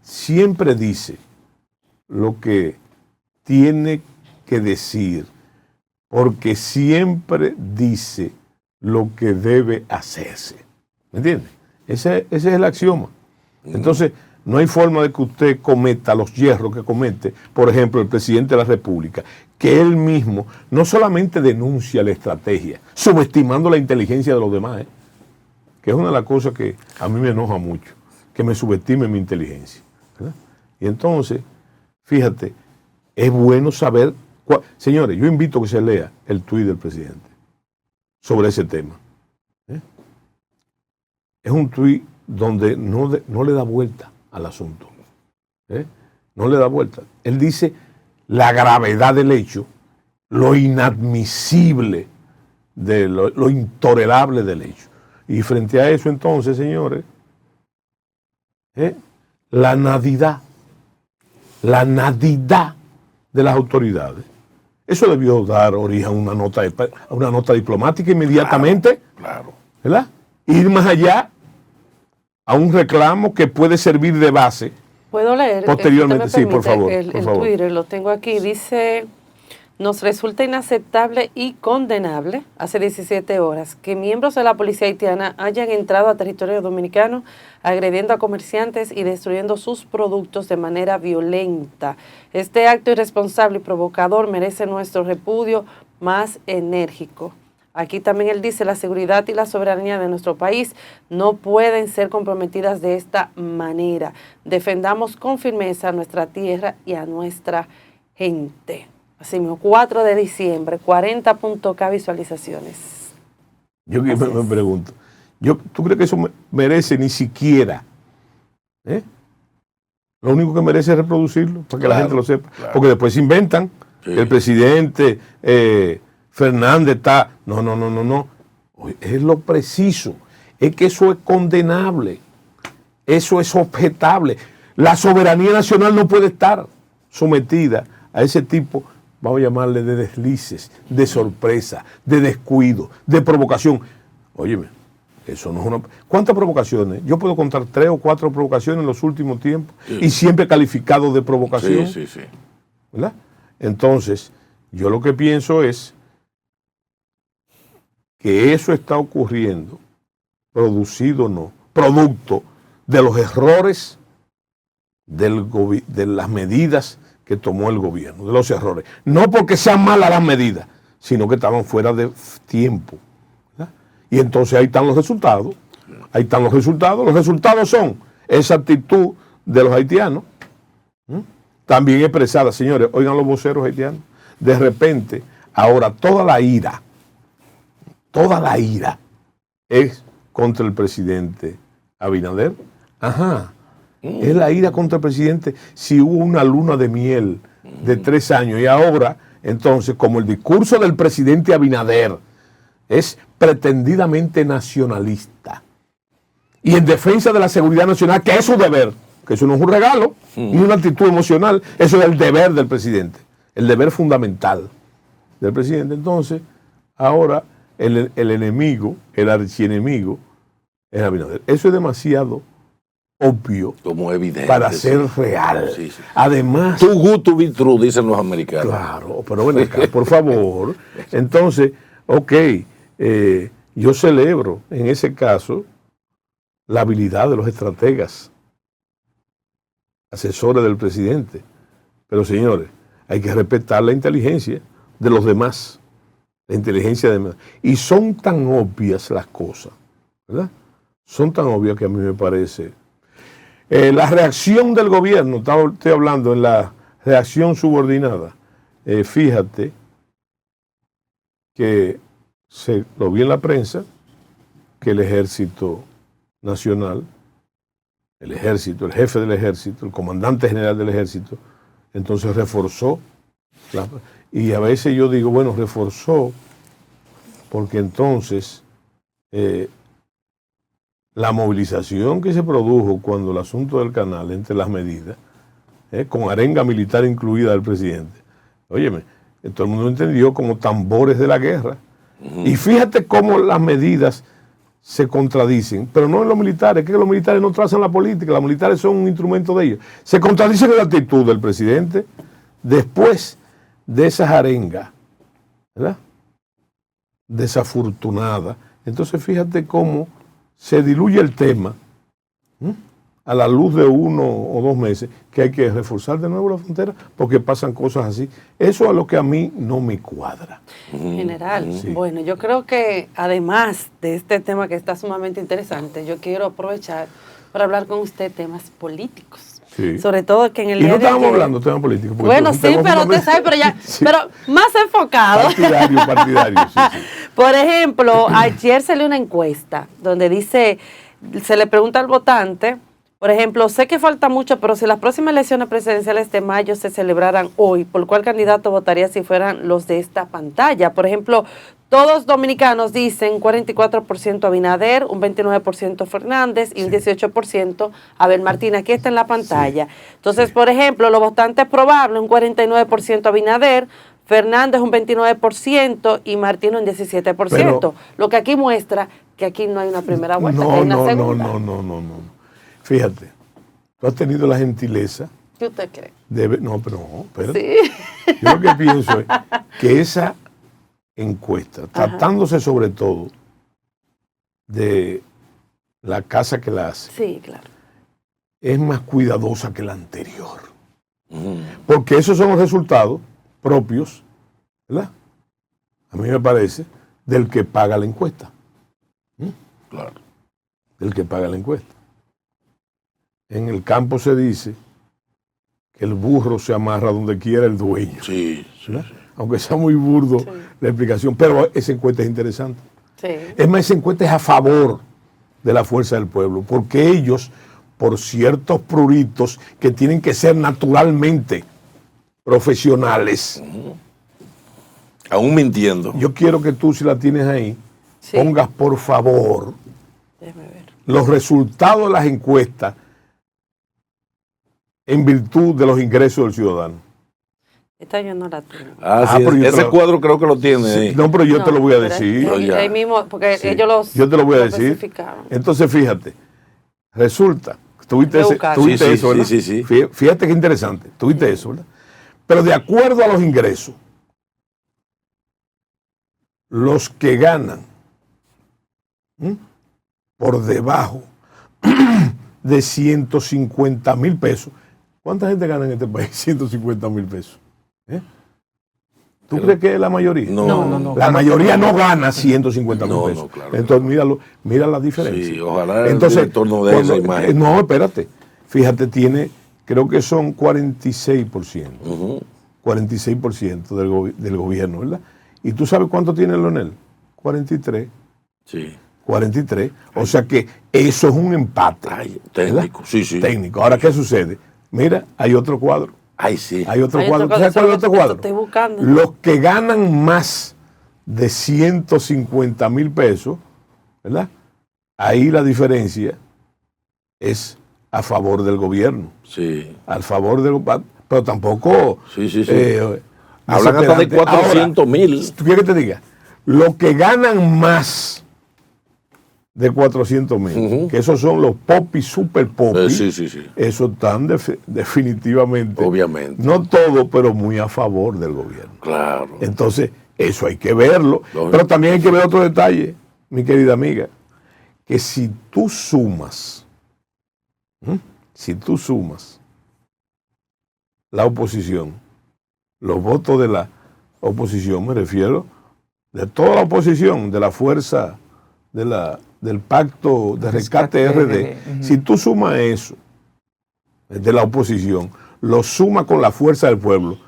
siempre dice lo que tiene que decir, porque siempre dice lo que debe hacerse. ¿Me entiende? Ese es el axioma. Entonces, no hay forma de que usted cometa los hierros que comete, por ejemplo, el presidente de la República, que él mismo no solamente denuncia la estrategia, subestimando la inteligencia de los demás, que es una de las cosas que a mí me enoja mucho, que me subestime mi inteligencia, ¿verdad? Y entonces, fíjate, es bueno saber, señores, yo invito a que se lea el tuit del presidente sobre ese tema. Es un tuit donde no le da vuelta al asunto. No le da vuelta. Él dice la gravedad del hecho, lo inadmisible de lo intolerable del hecho. Y frente a eso, entonces, señores, la nadidad de las autoridades. Eso debió dar origen a una nota diplomática inmediatamente. Claro. ¿Verdad? Ir más allá a un reclamo que puede servir de base. ¿Puedo leer? Posteriormente, sí, por favor. El Twitter lo tengo aquí. Dice: nos resulta inaceptable y condenable hace 17 horas que miembros de la policía haitiana hayan entrado a territorio dominicano agrediendo a comerciantes y destruyendo sus productos de manera violenta. Este acto irresponsable y provocador merece nuestro repudio más enérgico. Aquí también él dice: la seguridad y la soberanía de nuestro país no pueden ser comprometidas de esta manera. Defendamos con firmeza a nuestra tierra y a nuestra gente. Así mismo, 4 de diciembre, 40.k visualizaciones. Yo me pregunto, ¿tú crees que eso merece ni siquiera? Lo único que merece es reproducirlo, para que la gente lo sepa. Claro. Porque después se inventan, sí, el presidente Fernández está... No. Es lo preciso. Es que eso es condenable. Eso es objetable. La soberanía nacional no puede estar sometida a ese tipo, vamos a llamarle, de deslices, de sorpresa, de descuido, de provocación. Óyeme, eso no es una... ¿Cuántas provocaciones? Yo puedo contar 3 o 4 provocaciones en los últimos tiempos, sí, y siempre calificado de provocación. Sí. ¿Verdad? Entonces, yo lo que pienso es que eso está ocurriendo, producido o no, producto de los errores de las medidas que tomó el gobierno, de los errores. No porque sean malas las medidas, sino que estaban fuera de tiempo, ¿verdad? Y entonces ahí están los resultados. Los resultados son esa actitud de los haitianos, también expresada, señores, oigan los voceros haitianos, de repente, ahora toda la ira es contra el presidente Abinader. Es la ira contra el presidente si hubo una luna de miel de 3 años y ahora, entonces, como el discurso del presidente Abinader es pretendidamente nacionalista y en defensa de la seguridad nacional, que es su deber, que eso no es un regalo ni una actitud emocional, eso es el deber del presidente, el deber fundamental del presidente. Entonces, ahora el enemigo, el archienemigo es Abinader. Eso es demasiado obvio, como evidente, para ser real. Sí. Además, too good to be true, dicen los americanos. Claro, pero ven acá, por favor. Entonces, yo celebro en ese caso la habilidad de los estrategas, asesores del presidente. Pero señores, hay que respetar la inteligencia de los demás, la inteligencia de los demás. Y son tan obvias las cosas, ¿verdad? Son tan obvias que a mí me parece... la reacción del gobierno, estoy hablando en la reacción subordinada, fíjate que lo vi en la prensa, que el Ejército Nacional, el jefe del Ejército, el comandante general del Ejército, entonces reforzó, y a veces yo digo, bueno, reforzó, porque entonces... la movilización que se produjo cuando el asunto del canal, entre las medidas, con arenga militar incluida del presidente, óyeme, todo el mundo entendió como tambores de la guerra. Y fíjate cómo las medidas se contradicen, pero no en los militares, que los militares no trazan la política, los militares son un instrumento de ellos. Se contradicen en la actitud del presidente después de esas arengas, ¿verdad? Desafortunada. Entonces fíjate cómo se diluye el tema a la luz de 1 o 2 meses, que hay que reforzar de nuevo la frontera porque pasan cosas así. Eso es lo que a mí no me cuadra. General, sí. Bueno, yo creo que además de este tema que está sumamente interesante, yo quiero aprovechar para hablar con usted temas políticos. Sí. Sobre todo que en el día de ayer... Y no estábamos hablando de temas políticos. Bueno, sí, pero usted sabe, pero ya, sí, pero más enfocado. Partidario, sí. Por ejemplo, ayer salió una encuesta donde dice, se le pregunta al votante Por ejemplo, sé que falta mucho, pero si las próximas elecciones presidenciales de mayo se celebraran hoy, ¿por cuál candidato votaría si fueran los de esta pantalla? Por ejemplo, todos dominicanos dicen 44% Abinader, un 29% Fernández y un 18% Abel Martínez. Aquí está en la pantalla. Entonces, por ejemplo, los votantes probables, un 49% Abinader, Fernández un 29% y Martínez un 17%. Pero, lo que aquí muestra que aquí no hay una primera vuelta, que hay una segunda. No. Fíjate, tú has tenido la gentileza. ¿Qué usted cree? No, espérate. Sí. Yo lo que pienso es que esa encuesta, tratándose sobre todo de la casa que la hace, sí, claro, es más cuidadosa que la anterior. Porque esos son los resultados propios, ¿verdad? A mí me parece, del que paga la encuesta. Claro. Del que paga la encuesta. En el campo se dice que el burro se amarra donde quiera el dueño. Sí. Aunque sea muy burdo la explicación, pero esa encuesta es interesante. Sí. Es más, esa encuesta es a favor de la fuerza del pueblo, porque ellos, por ciertos pruritos que tienen que ser naturalmente profesionales. Aún mintiendo. Yo quiero que tú, si la tienes ahí, pongas por favor los resultados de las encuestas en virtud de los ingresos del ciudadano. Esta yo no la tengo. Sí, ese cuadro creo que lo tiene. Sí, no, pero yo te lo voy a decir. Ahí mismo, porque ellos yo te lo voy a decir. Entonces, fíjate, resulta, tuviste eso, ¿verdad? Sí. Fíjate qué interesante, tuviste eso, ¿verdad? Pero de acuerdo a los ingresos, los que ganan por debajo de 150,000 pesos, ¿cuánta gente gana en este país 150,000 pesos? ¿Tú crees que es la mayoría? No. La mayoría no gana 150,000 pesos. No, claro. Entonces, mira la diferencia. Sí, ojalá entonces, en torno de esa imagen. No, espérate. Fíjate, tiene, creo que son 46%. 46% del gobierno, ¿verdad? ¿Y tú sabes cuánto tiene Leonel? 43. Sí. 43. O sea que eso es un empate. Técnico, sí. Técnico. Ahora, ¿qué sucede? Mira, hay otro cuadro. Sí. Hay otro cuadro. ¿Sabes cuál es otro cuadro? Estoy buscando. Los que ganan más de 150,000 pesos, ¿verdad? Ahí la diferencia es a favor del gobierno. Sí. Al favor del gobierno. Pero tampoco... Sí. Hablan hasta de 400,000. ¿Tú quieres que te diga? Los que ganan más de 400,000, que esos son los popis, super popis, sí. esos están definitivamente, obviamente, no todo, pero muy a favor del gobierno. Claro. Entonces, eso hay que verlo. Pero también hay que ver otro detalle, mi querida amiga, que si tú sumas la oposición, los votos de la oposición, me refiero, de toda la oposición, de la fuerza del pacto de rescate RD, si tú sumas eso de la oposición, lo sumas con la fuerza del pueblo,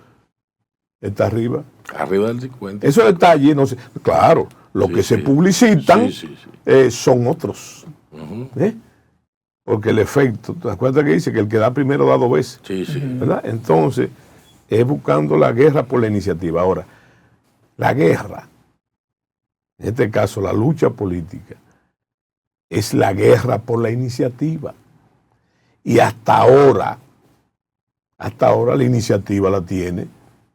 está arriba. Arriba del 50. Esos detalles, no sé, claro, lo que se publicitan son otros. Porque el efecto, ¿te das cuenta que dice que el que da primero da dos veces? ¿Verdad? Entonces, es buscando la guerra por la iniciativa. Ahora, la guerra, en este caso la lucha política, es la guerra por la iniciativa. Y hasta ahora la iniciativa la tiene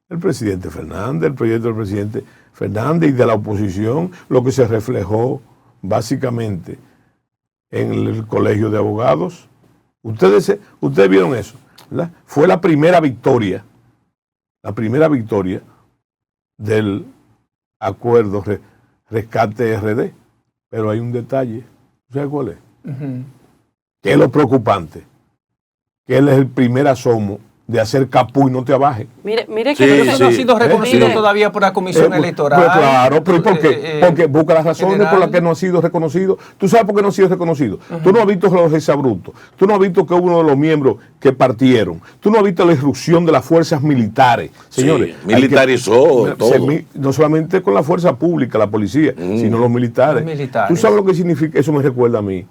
el presidente Fernández, el proyecto del presidente Fernández y de la oposición, lo que se reflejó básicamente en el Colegio de Abogados. Ustedes vieron eso, ¿verdad? Fue la primera victoria del acuerdo rescate RD. Pero hay un detalle. ¿Sabes cuál es? ¿Qué es lo preocupante? Que él es el primer asomo de hacer capú y no te abaje. Mire que eso no ha sido reconocido todavía por la Comisión Electoral. Pues claro, pero ¿por qué? Porque busca las razones por las que no ha sido reconocido. ¿Tú sabes por qué no ha sido reconocido? Tú no has visto los exabruptos. Tú no has visto que hubo uno de los miembros que partieron. Tú no has visto la irrupción de las fuerzas militares. Señores, militarizó todo. No solamente con la fuerza pública, la policía, sino los militares. ¿Tú sabes lo que significa? Eso me recuerda a mí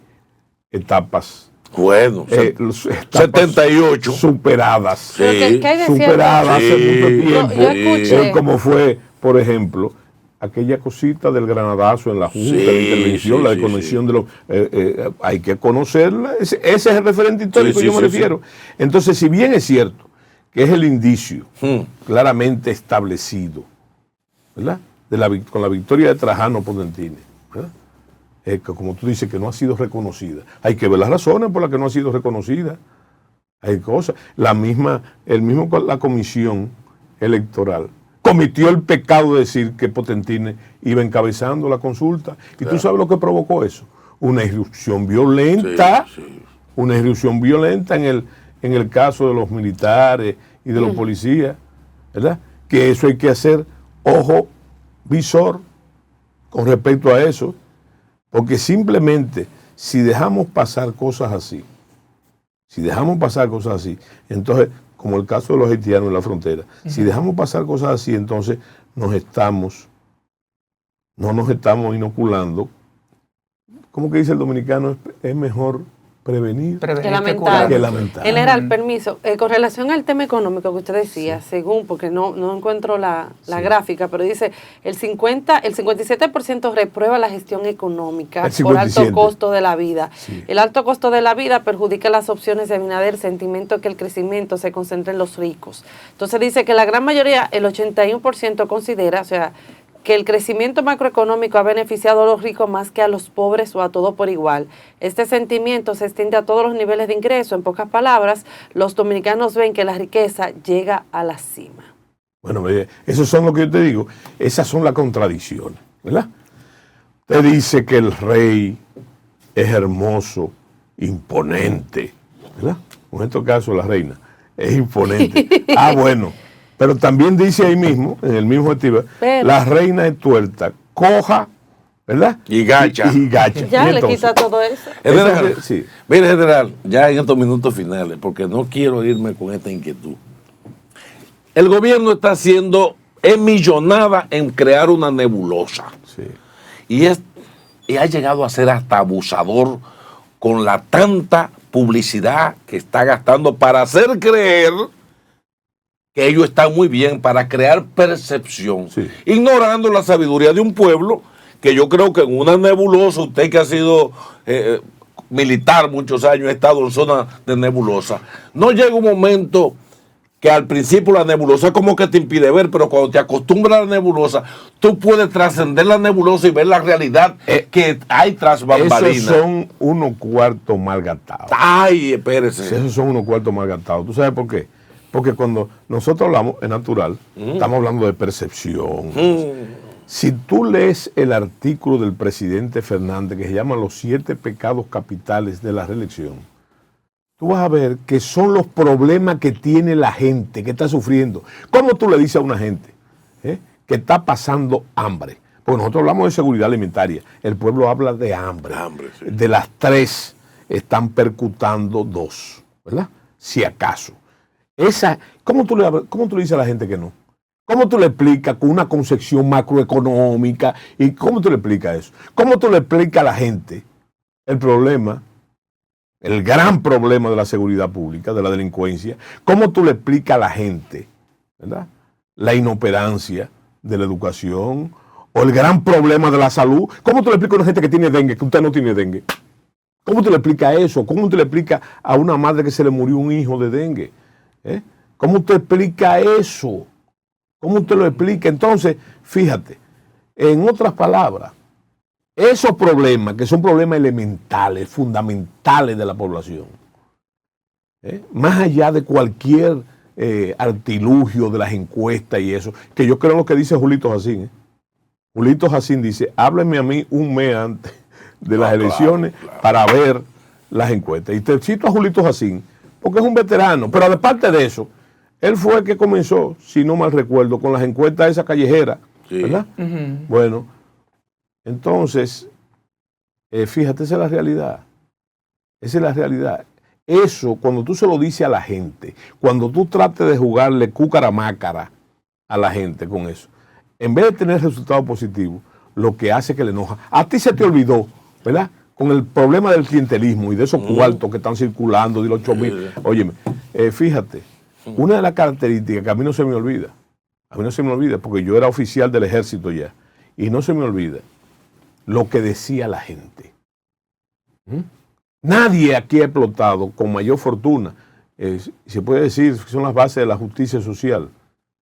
etapas Bueno, 78. Superadas. Pero ¿qué hay de Superadas cierto? hace mucho tiempo. Yo escuché. Como fue, por ejemplo, aquella cosita del granadazo en la Junta, Sí, la intervención, sí, la sí, desconexión de los... hay que conocerla. Ese es el referente histórico, Sí, yo sí, me sí, refiero. Entonces, si bien es cierto que es el indicio claramente establecido, ¿verdad? Con la victoria de Trajano Potentini, ¿verdad? Que como tú dices, que no ha sido reconocida. Hay que ver las razones por las que no ha sido reconocida. Hay cosas. La comisión electoral cometió el pecado de decir que Potentini iba encabezando la consulta. Y tú sabes lo que provocó eso. Una irrupción violenta. Una irrupción violenta en el caso de los militares y de los policías, ¿verdad? Que eso hay que hacer ojo visor con respecto a eso, porque simplemente si dejamos pasar cosas así, entonces, como el caso de los haitianos en la frontera, si dejamos pasar cosas así, entonces no nos estamos inoculando. ¿Cómo que dice el dominicano? Es mejor prevenir que lamentar. lamentar. General, permiso. Con relación al tema económico que usted decía, según, porque no encuentro la gráfica, pero dice el 57% reprueba la gestión económica por alto costo de la vida. Sí. El alto costo de la vida perjudica las opciones de Abinader, sentimiento que el crecimiento se concentra en los ricos. Entonces dice que la gran mayoría, el 81% considera, o sea, que el crecimiento macroeconómico ha beneficiado a los ricos más que a los pobres o a todos por igual. Este sentimiento se extiende a todos los niveles de ingreso. En pocas palabras, los dominicanos ven que la riqueza llega a la cima. Bueno, eso son lo que yo te digo. Esas son las contradicciones, ¿verdad? Te dice que el rey es hermoso, imponente, ¿verdad? En este caso la reina es imponente. Bueno. Pero también dice ahí mismo, en el mismo activo, la reina es tuerta, coja, ¿verdad? Y gacha. Y gacha. Ya le quita todo eso. General, sí. Mire, general, ya en estos minutos finales, porque no quiero irme con esta inquietud. El gobierno está haciendo millonada en crear una nebulosa. Sí. Y ha llegado a ser hasta abusador con la tanta publicidad que está gastando para hacer creer que ellos están muy bien, para crear percepción, ignorando la sabiduría de un pueblo, que yo creo que en una nebulosa, usted que ha sido militar muchos años, ha estado en zona de nebulosa, no llega un momento que al principio la nebulosa como que te impide ver, pero cuando te acostumbras a la nebulosa, tú puedes trascender la nebulosa y ver la realidad que hay tras bambalinas. Esos son unos cuartos mal gastados. Ay, espérese. Esos son unos cuartos mal gastados. ¿Tú sabes por qué? Porque cuando nosotros hablamos en natural, estamos hablando de percepción. Si tú lees el artículo del presidente Fernández que se llama Los 7 pecados capitales de la reelección, tú vas a ver que son los problemas que tiene la gente que está sufriendo. ¿Cómo tú le dices a una gente que está pasando hambre? Porque nosotros hablamos de seguridad alimentaria, el pueblo habla de hambre. Sí. De las 3 están percutando 2, ¿verdad? Si acaso. ¿Cómo tú le dices a la gente que no? ¿Cómo tú le explicas con una concepción macroeconómica? ¿Y cómo tú le explicas eso? ¿Cómo tú le explicas a la gente el problema, el gran problema de la seguridad pública, de la delincuencia? ¿Cómo tú le explicas a la gente, ¿verdad?, la inoperancia de la educación o el gran problema de la salud? ¿Cómo tú le explicas a una gente que tiene dengue, que usted no tiene dengue? ¿Cómo tú le explicas eso? ¿Cómo tú le explicas a una madre que se le murió un hijo de dengue? ¿Cómo usted explica eso? ¿Cómo usted lo explica? Entonces, fíjate, en otras palabras, esos problemas, que son problemas elementales, fundamentales de la población, más allá de cualquier artilugio de las encuestas y eso, que yo creo lo que dice Julito Jacín. Julito Jacín dice, hábleme a mí un mes antes de las elecciones para ver las encuestas. Y te cito a Julito Jacín, porque es un veterano, pero aparte de eso, él fue el que comenzó, si no mal recuerdo, con las encuestas de esa callejera, ¿verdad? Bueno, entonces, fíjate, esa es la realidad. Esa es la realidad. Eso, cuando tú se lo dices a la gente, cuando tú trates de jugarle cúcara-mácara a la gente con eso, en vez de tener resultados positivos, lo que hace que le enoja. A ti se te olvidó, ¿verdad?, con el problema del clientelismo y de esos cuartos que están circulando, de los 8,000. Óyeme, fíjate, una de las características que a mí no se me olvida, porque yo era oficial del ejército ya, y no se me olvida lo que decía la gente. Nadie aquí ha explotado con mayor fortuna, se puede decir que son las bases de la justicia social,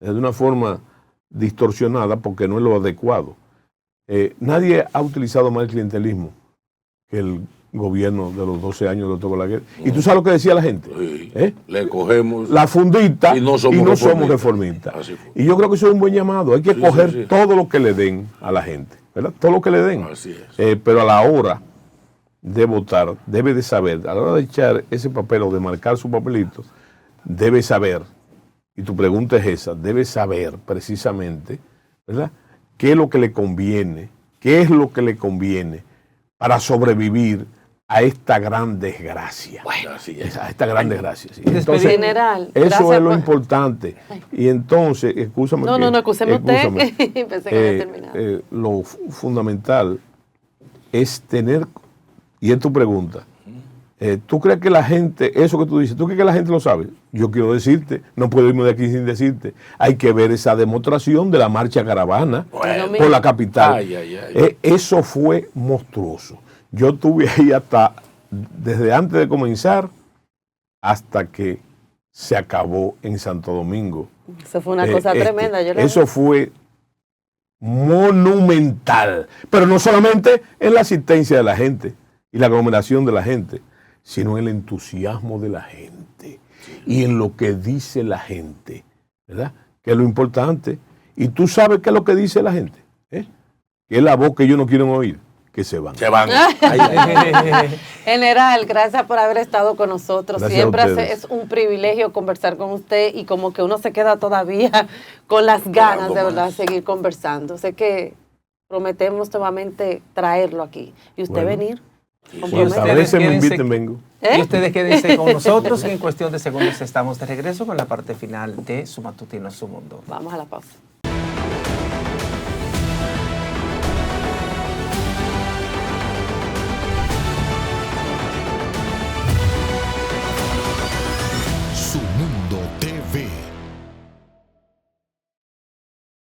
de una forma distorsionada porque no es lo adecuado. Nadie ha utilizado más el clientelismo que el gobierno de los 12 años de Otto Balaguer. ¿Y tú sabes lo que decía la gente? Sí, le cogemos la fundita y no somos reformistas. Y yo creo que eso es un buen llamado. Hay que coger todo lo que le den a la gente, ¿verdad? Todo lo que le den. Así es. Pero a la hora de votar, debe de saber, a la hora de echar ese papel o de marcar su papelito, debe saber, y tu pregunta es esa, debe saber precisamente, ¿verdad?, qué es lo que le conviene, para sobrevivir a esta gran desgracia. Bueno, así es. A esta gran desgracia. Sí. Entonces, general, eso es lo importante. Y entonces, excúsame usted. Pensé que había terminado. Lo fundamental es tener, y es tu pregunta, ¿tú crees que la gente, eso que tú dices, tú crees que la gente lo sabe? Yo quiero decirte, no puedo irme de aquí sin decirte, hay que ver esa demostración de la marcha caravana por la capital. Eso fue monstruoso. Yo estuve ahí desde antes de comenzar hasta que se acabó en Santo Domingo. Eso fue una cosa tremenda. Eso fue monumental, pero no solamente en la asistencia de la gente y la aglomeración de la gente, sino en el entusiasmo de la gente y en lo que dice la gente, ¿verdad? Que es lo importante. Y tú sabes qué es lo que dice la gente, que es la voz que ellos no quieren oír, que se van. General, gracias por haber estado con nosotros. Gracias. Siempre es un privilegio conversar con usted y como que uno se queda todavía con las ganas de verdad seguir conversando. Sé que prometemos nuevamente traerlo aquí y usted venir. A veces me inviten, vengo. Y ustedes quédense con nosotros, que en cuestión de segundos estamos de regreso con la parte final de Su Matutino, Su Mundo. Vamos a la pausa.